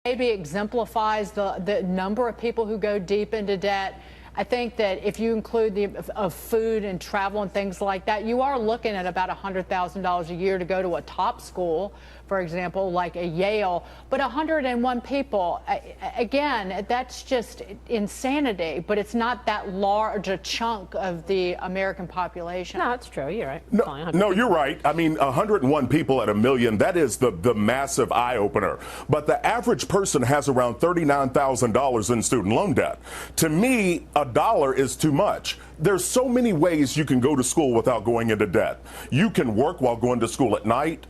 maybe exemplifies the number of people who go deep into debt. I think that if you include the of food and travel and things like that, you are looking at about $100,000 a year to go to a top school, for example, like a Yale. But 101 people, again, that's just insanity. But it's not that large a chunk of the American population. No, that's true. You're right. No, you're right. I mean, 101 people at a million, that is the massive eye-opener. But the average person has around $39,000 in student loan debt. To me, $1 is too much. There's so many ways you can go to school without going into debt. You can work while going to school at night.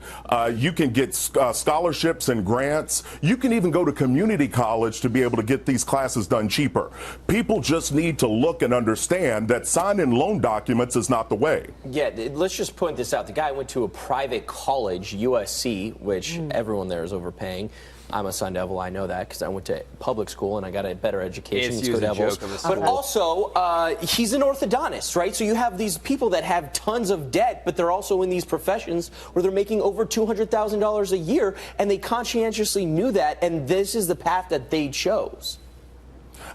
You can get scholarships and grants. You can even go to community college to be able to get these classes done cheaper. People just need to look and understand that signing loan documents is not the way. Yeah, let's just point this out. The guy went to a private college, USC, which everyone there is overpaying. I'm a Sun Devil, I know that, because I went to public school and I got a better education. Let's go Devils. But also, he's an orthodontist, right? So you have these people that have tons of debt, but they're also in these professions where they're making over $200,000 a year, and they conscientiously knew that, and this is the path that they chose.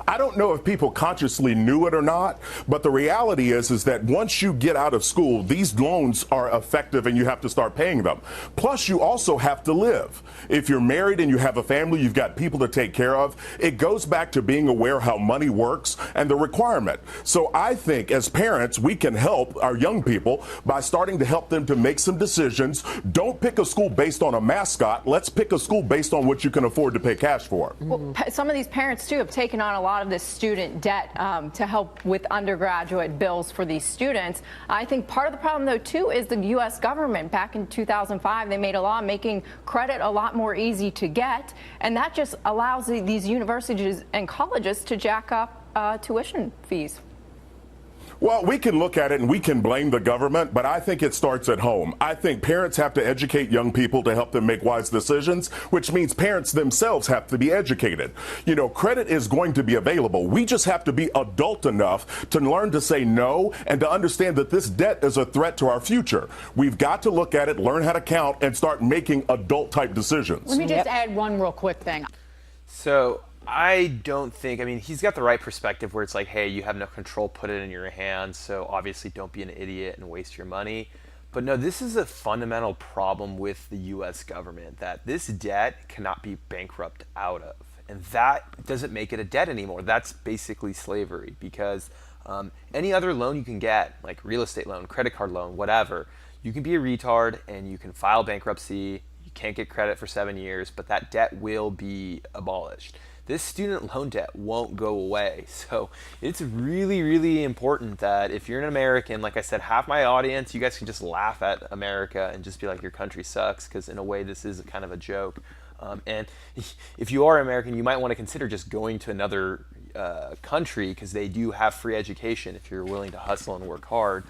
I don't know if people consciously knew it or not, but the reality is that once you get out of school, these loans are effective and you have to start paying them. Plus, you also have to live. If you're married and you have a family, you've got people to take care of. It goes back to being aware how money works and the requirement. So I think as parents, we can help our young people by starting to help them to make some decisions. Don't pick a school based on a mascot. Let's pick a school based on what you can afford to pay cash for. Well, some of these parents, too, have taken on a lot of this student debt to help with undergraduate bills for these students. I think part of the problem, though, too, is the U.S. government. Back in 2005, they made a law making credit a lot more easy to get, and that just allows these universities and colleges to jack up tuition fees. Well, we can look at it and we can blame the government, but I think it starts at home. I think parents have to educate young people to help them make wise decisions, which means parents themselves have to be educated. You know, credit is going to be available. We just have to be adult enough to learn to say no and to understand that this debt is a threat to our future. We've got to look at it, learn how to count, and start making adult-type decisions. Let me just add one real quick thing. So I don't think, I mean, he's got the right perspective where it's like, hey, you have no control, put it in your hands, so obviously don't be an idiot and waste your money. But no, this is a fundamental problem with the U.S. government, that this debt cannot be bankrupt out of. And that doesn't make it a debt anymore. That's basically slavery, because any other loan you can get, like real estate loan, credit card loan, whatever, you can be a retard and you can file bankruptcy. You can't get credit for 7 years, but that debt will be abolished. This student loan debt won't go away. So it's really, really important that if you're an American, like I said, half my audience, you guys can just laugh at America and just be like, your country sucks, because in a way this is kind of a joke. And if you are American, you might want to consider just going to another country, because they do have free education if you're willing to hustle and work hard.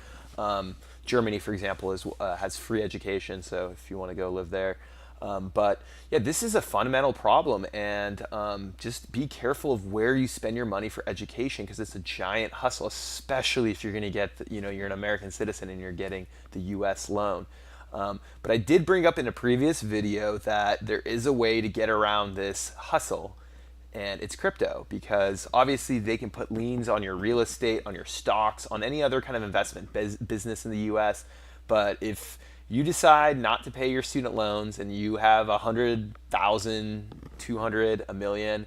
Germany, for example, has free education, so if you want to go live there. But yeah, this is a fundamental problem, and just be careful of where you spend your money for education, because it's a giant hustle, especially if you're going to get, you're an American citizen and you're getting the U.S. loan. But I did bring up in a previous video that there is a way to get around this hustle, and it's crypto, because obviously they can put liens on your real estate, on your stocks, on any other kind of investment business in the U.S. But if you decide not to pay your student loans and you have 100,000, 200, a million,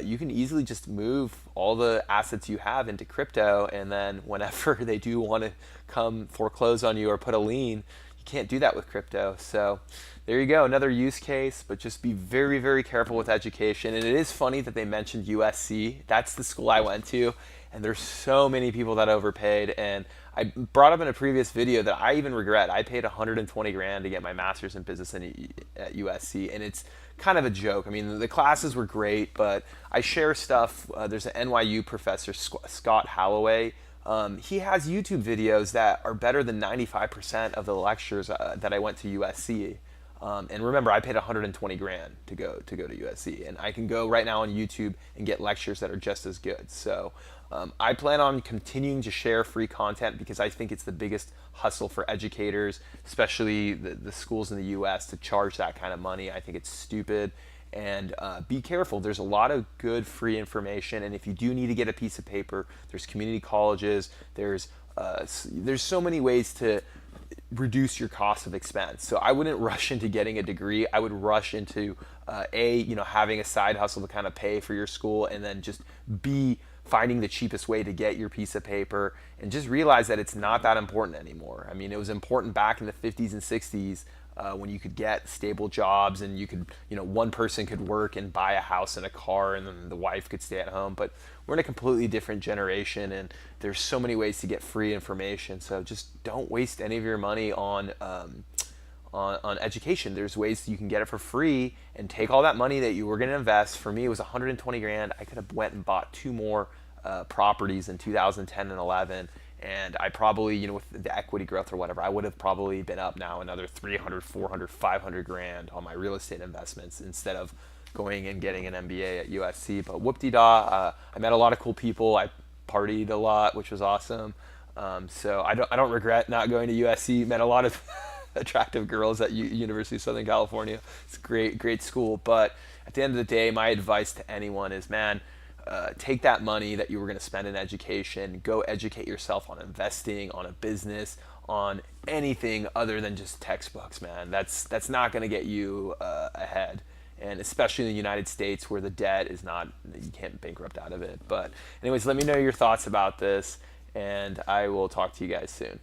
you can easily just move all the assets you have into crypto, and then whenever they do want to come foreclose on you or put a lien, you can't do that with crypto. So there you go, another use case, but just be very, very careful with education. And it is funny that they mentioned USC. That's the school I went to, and there's so many people that overpaid. And I brought up in a previous video that I even regret. I paid 120 grand to get my master's in business at USC, and it's kind of a joke. I mean, the classes were great, but I share stuff. There's an NYU professor, Scott Holloway. He has YouTube videos that are better than 95% of the lectures that I went to USC. And remember, I paid 120 grand to go to USC, and I can go right now on YouTube and get lectures that are just as good. So I plan on continuing to share free content, because I think it's the biggest hustle for educators, especially the schools in the US, to charge that kind of money. I think it's stupid, And be careful. There's a lot of good free information, and if you do need to get a piece of paper, there's community colleges. There's so many ways to reduce your cost of expense. So I wouldn't rush into getting a degree. I would rush into having a side hustle to kind of pay for your school, and then just B, finding the cheapest way to get your piece of paper, and just realize that it's not that important anymore. I mean, it was important back in the 50s and 60s when you could get stable jobs and you could, one person could work and buy a house and a car, and then the wife could stay at home. But we're in a completely different generation, and there's so many ways to get free information. So just don't waste any of your money on education. There's ways you can get it for free, and take all that money that you were going to invest. For me, it was 120 grand. I could have went and bought 2 more properties in 2010 and 11. And I probably, with the equity growth or whatever, I would have probably been up now another 300, 400, 500 grand on my real estate investments instead of going and getting an MBA at USC. But whoop-de-dah, I met a lot of cool people. I partied a lot, which was awesome. So I don't regret not going to USC. Met a lot of attractive girls at University of Southern California. It's a great school. But at the end of the day, my advice to anyone is, man, take that money that you were going to spend in education, go educate yourself on investing, on a business, on anything other than just textbooks, man. That's not going to get you ahead. And especially in the United States, where the debt is not, you can't bankrupt out of it. But anyways, let me know your thoughts about this, and I will talk to you guys soon.